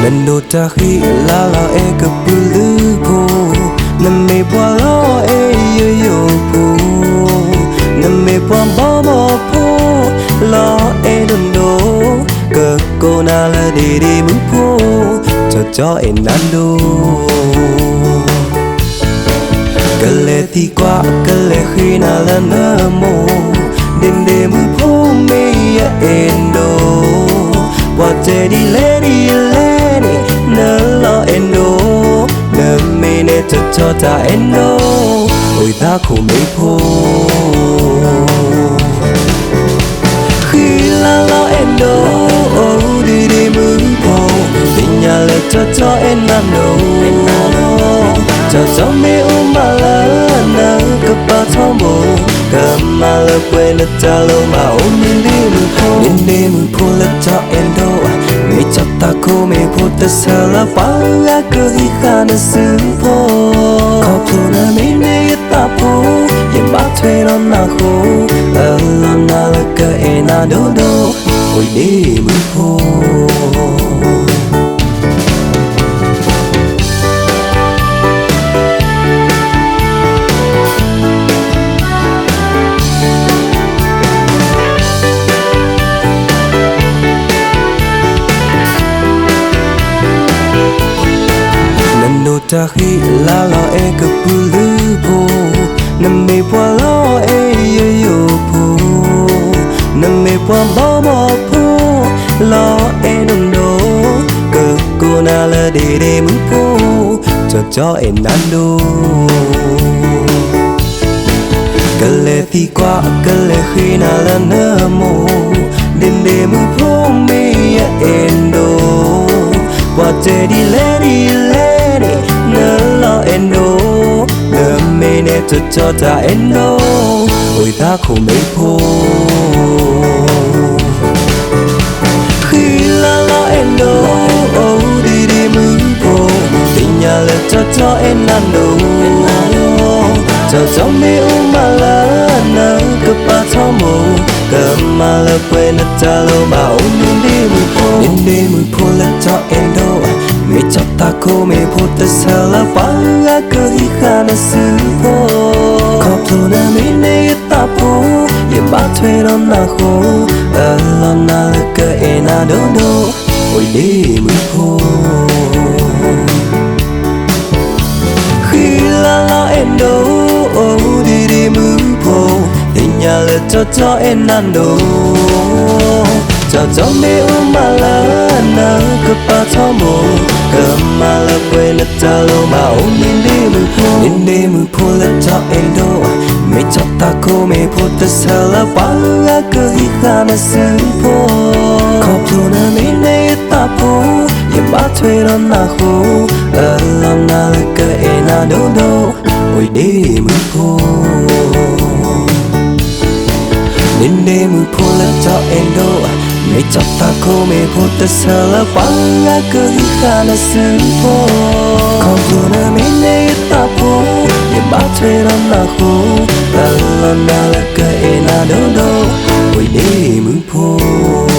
nên đồ ta khi la e cái bulu po nên mê qua lo e yo po nên mê qua bo po lo e đun đồ cơ cô na la đi mướn po cho em nan đồ cái lệ thì qua cái lệ khi na la nơ mồ đêm đêm mướn po mê em đồ qua chơi đi lê nơ lo em đồ nơ mê nè cho ta em đồ ôi ta không mê po khi la lo em đồ đi mướn po tình nhà lệ cho em nam đồ cho mê mà la nơ cấp ba thong bồ cầm mà lơ quên lơ cha lơ mà ôm nên đi mướn po lơ cho em đồ mê cho ta cô mê po ta sợ là bao gà cơ hi khá nơ sư po khó phụ nơ mê nê ta po yên bác thuê nó na khô lo na lơ cơ e na đô ôi đi mướn po ta khi la lo e cái bulu po nằm mê qua lo e yo po nằm mê qua bo po lo e đun đồ cơ cô na la đi mướn po cho em nan đồ cái lệ thì qua cái lệ khi na la nơ mồ đêm đêm mướn po mê em đồ qua chơi đi lê nơ lo em đồ nơ mê nè cho ta em đồ ôi ta không mê po khi la lo em đồ đi mướn po tình nhà lệ cho em nan đồ cho mê mà la nơ cấp ba thong bồ cầm mà lơ quên lơ cha lơ mà ôm nên đi mướn po lơ cho em đồ mê cho ta cô mê po ta sợ là bao gà cơ hi khá nơ sư po khó phụ nơ mê nê ta po yên bác thuê nó na khô lo na lơ cơ e na đô ôi đi mướn po khi la lo em đồ đi mướn po tình nhà lệ cho em nan đồ cho mê mà la nơ cấp ba thong bồ cầm mà lơ quên lơ cha lô mà ôm nên đi mướn po lơ cho em đồ mê cho ta cô mê po ta sợ là bao gà cơ hi khá nơ sư po khó phụ nơ mê nê ta po yên bác thuê nó na khô lo na lơ cơ e na đô ôi đi mướn po nên đi mướn po lơ cho em đồ mê cho ta cô mê po ta sợ là bao gà cơ hi khá nơ sư po khó phụ nơ mê nê ta po yên bác thuê nó na khô lo na lơ cơ e na đô ôi đi mướn po